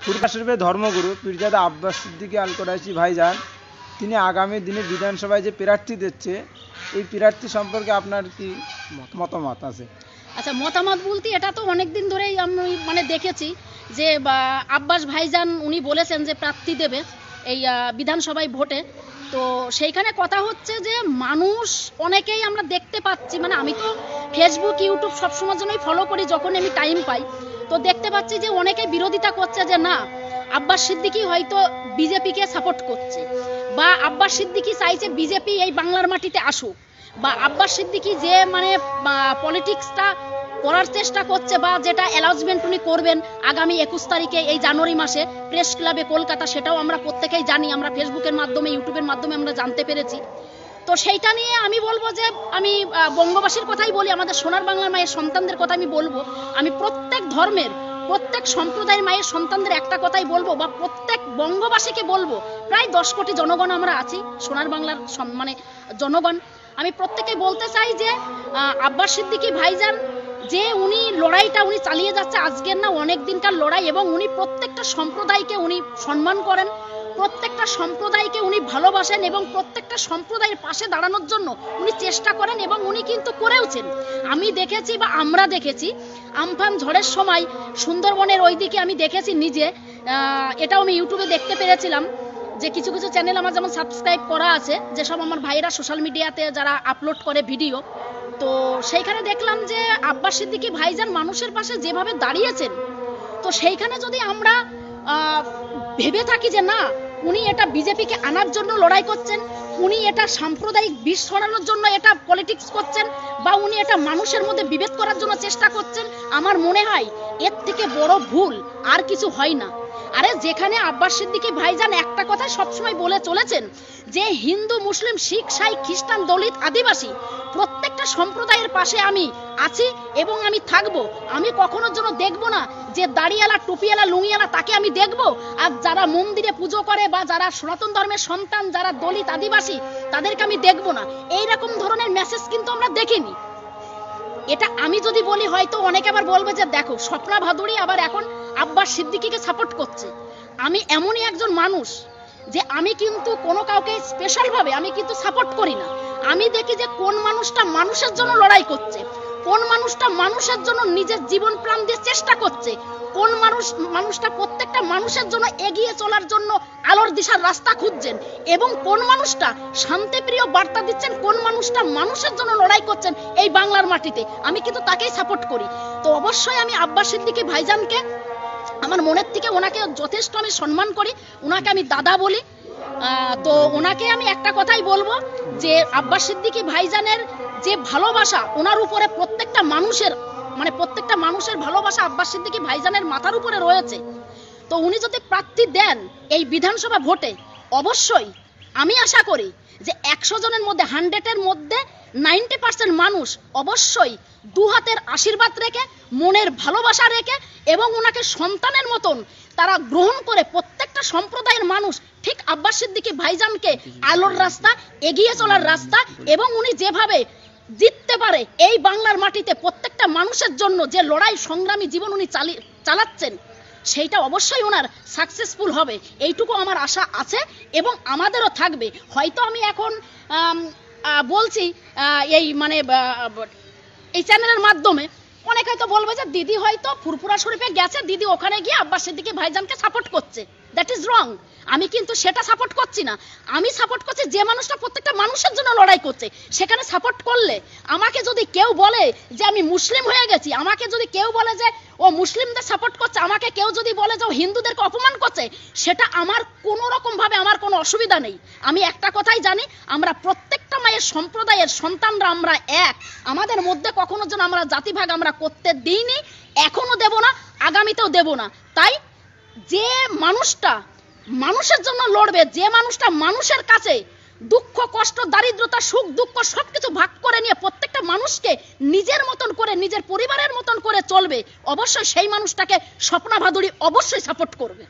ফুরফুরা শরীফের ধর্মগুরু পীরজাদা আব্বাস সিদ্দিকী আল কোরাইশি ভাইজান তিনি আগামী দিনে বিধানসভায় যে প্রার্থী দিচ্ছে এই প্রার্থী সম্পর্কে আপনার কি মতামত আছে? আচ্ছা, মতামত বলতে এটা তো অনেকদিন ধরেই আমি দেখেছি যে আব্বাস ভাইজান উনি বলেছেন যে প্রার্থী দেবে এই বিধানসভায় ভোটে। তো সেইখানে কথা হচ্ছে যে মানুষ অনেকেই আমরা দেখতে পাচ্ছি, আমি তো ফেসবুক ইউটিউব সবসময়ের জন্যই ফলো করি যখন আমি টাইম পাই, তো দেখতে পাচ্ছি যে অনেকে বিরোধিতা করছে যে না, আব্বাস সিদ্দিকী হয়তো বিজেপিকে সাপোর্ট করছে, বা আব্বাস সিদ্দিকী চাইছে বিজেপি এই বাংলার মাটিতে আসুক, বা আব্বাস সিদ্দিকী যে পলিটিক্সটা করার চেষ্টা করছে বা যেটা অ্যানাউন্সমেন্ট উনি করবেন আগামী 21 তারিখে এই জানুয়ারি মাসে প্রেস ক্লাবে কলকাতা, সেটাও আমরা প্রত্যেকেই জানি, আমরা ফেসবুকের মাধ্যমে ইউটিউবের মাধ্যমে আমরা জানতে পেরেছি। তো সেইটা নিয়ে আমি বলবো যে আমি বঙ্গবাসীর কথাই বলি, আমাদের সোনার বাংলার মায়ের সন্তানদের কথা আমি বলবো, আমি প্রত্যেক ধর্মের প্রত্যেক সম্প্রদায়ের মায়ের সন্তানদের একটা কথাই বলবো, বা প্রত্যেক বঙ্গবাসীকে বলবো, প্রায় 10 কোটি জনগণ আমরা আছি সোনার বাংলার জনগণ, আমি প্রত্যেকে বলতে চাই যে আব্বাস সিদ্দিকী ভাইজান যে উনি লড়াইটা উনি চালিয়ে যাচ্ছে আজকের না অনেক দিনকার লড়াই, এবং উনি প্রত্যেকটা সম্প্রদায়কে উনি সম্মান করেন, প্রত্যেকটা সম্প্রদায়কে উনি ভালোবাসেন, এবং প্রত্যেকটা সম্প্রদায়ের পাশে দাঁড়ানোর জন্য উনি চেষ্টা করেন, এবং উনি কিন্তু করেওছেন। আমি দেখেছি বা আমরা দেখেছি আমফান ঝড়ের সময় সুন্দরবনের ওইদিকে আমি দেখেছি নিজে, এটাও আমি ইউটিউবে দেখতে পেরেছিলাম যে কিছু কিছু চ্যানেল আমার যেমন সাবস্ক্রাইব করা আছে, যেসব আমার ভাইয়েরা সোশ্যাল মিডিয়াতে যারা আপলোড করে ভিডিও, তো সেইখানে দেখলাম যে আব্বাস সিদ্দিকী ভাইজান মানুষের পাশে যেভাবে দাঁড়িয়েছেন, তো সেইখানে যদি আমরা ভেবে থাকি যে না, উনি এটা বিজেপিকে আনার জন্য লড়াই করছেন, উনি এটা সাম্প্রদায়িক বিষ ছড়ানোর জন্য এটা পলিটিক্স করছেন, বা উনি এটা মানুষের মধ্যে বিভেদ করার জন্য চেষ্টা করছেন, আমার মনে হয় এর থেকে বড় ভুল আর কিছু হয় না। আরে যেখানে আব্বাস সিদ্দিকী ভাইজান একটা কথা সবসময় বলে চলেছেন যে হিন্দু মুসলিম শিখ সাই খ্রিস্টান দলিত আদিবাসী প্রত্যেকটা সম্প্রদায়ের পাশে আমি আছি এবং আমি থাকবো, আমি কখনোর জন্য দেখবো না যে দাড়িওয়ালা টুপিওয়ালা লুঙ্গিওয়ালা তাকে আমি দেখবো, আর যারা মন্দিরে পুজো করে বা যারা সনাতন ধর্মের সন্তান যারা দলিত আদিবাসী তাদেরকে আমি দেখবো না, এইরকম ধরনের মেসেজ কিন্তু আমরা দেখিনি। এটা আমি যদি বলি হয়তো অনেকে আবার বলবে যে দেখো স্বপ্না ভাদুড়ী আবার এখন আব্বাস সিদ্দিকীকে সাপোর্ট করছে। আমি এমনই একজন মানুষ যে আমি কিন্তু কোনো কাউকে স্পেশাল ভাবে আমি কিন্তু সাপোর্ট করি না, আমি দেখি যে কোন মানুষটা মানুষের জন্য লড়াই করছে, কোন মানুষটা মানুষের জন্য নিজের জীবন প্রাণ দিয়ে চেষ্টা করছে, কোন মানুষটা প্রত্যেকটা মানুষের জন্য এগিয়ে চলার জন্য আলোর দিশার রাস্তা খুঁজছেন, এবং কোন মানুষটা শান্তিপ্রিয় বার্তা দিচ্ছেন, কোন মানুষটা মানুষের জন্য লড়াই করছেন এই বাংলার মাটিতে, আমি কিন্তু তাকেই সাপোর্ট করি। তো অবশ্যই আমি আব্বাস সিদ্দিকী ভাইজানকে আমার মনের থেকে ওনাকে যথেষ্ট আমি সম্মান করি, ওনাকে আমি দাদা বলি। তো ওনাকে আমি একটা কথাই বলবো যে আব্বাস সিদ্দিকী ভাইজানের যে ভালোবাসা ওনার উপরে প্রত্যেকটা মানুষের ভালোবাসা আব্বাস সিদ্দিকী ভাইজানের মাথার উপরে রয়েছে। তো উনি যদি প্রার্থী দেন এই বিধানসভা ভোটে, অবশ্যই আমি আশা করি যে 100 জনের মধ্যে 100-এর মধ্যে 90% মানুষ অবশ্যই দু হাতের আশীর্বাদ রেখে মনের ভালোবাসা রেখে এবং ওনাকে সন্তানের মতন তারা গ্রহণ করে প্রত্যেকটা সম্প্রদায়ের মানুষ ঠিক আব্বাস সিদ্দিকী ভাইজানকে আলোর রাস্তা এগিয়ে চলার রাস্তা, এবং উনি যেভাবে জিততে পারে এই বাংলার মাটিতে প্রত্যেকটা মানুষের জন্য যে লড়াই সংগ্রামী জীবন উনি চালাচ্ছেন সেইটা অবশ্যই ওনার সাকসেসফুল হবে, এইটুকু আমার আশা আছে এবং আমাদেরও থাকবে। হয়তো আমি এখন বলছি এই চ্যানেলের মাধ্যমে অনেকে হয়তো বলবে যে দিদি হয়তো ফুরফুরা শরীফে গেছে, দিদি ওখানে গিয়ে আব্বাস সিদ্দিকী ভাইজানকে সাপোর্ট করছে, দ্যাট ইজ রং। আমি কিন্তু সেটা সাপোর্ট করছি না, আমি সাপোর্ট করছি যে মানুষটা প্রত্যেকটা মানুষের জন্য লড়াই করছে সেখানে সাপোর্ট করলে। আমাকে যদি কেউ বলে যে আমি মুসলিম হয়ে গেছি, আমাকে যদি কেউ বলে যে ও মুসলিমদের সাপোর্ট করছে, আমাকে কেউ যদি বলে যে ও হিন্দুদেরকে অপমান করছে, সেটা আমার কোনো রকম ভাবে আমার কোনো অসুবিধা নেই। আমি একটা কথাই জানি, আমরা প্রত্যেকটা মায়ের সম্প্রদায়ের সন্তানরা আমরা এক, আমাদের মধ্যে কখনো যেন আমরা জাতিভাগ আমরা করতে দিইনি, এখনো দেব না, আগামীতেও দেব না। তাই যে মানুষটা মানুষের জন্য লড়বে, যে মানুষটা মানুষের কাছে দুঃখ কষ্ট দারিদ্রতা সুখ দুঃখ সবকিছু ভাগ করে নিয়ে প্রত্যেকটা মানুষকে নিজের মতন করে নিজের পরিবারের মতন করে চলবে, অবশ্যই সেই মানুষটাকে স্বপ্না ভাদুড়ী অবশ্যই সাপোর্ট করবে।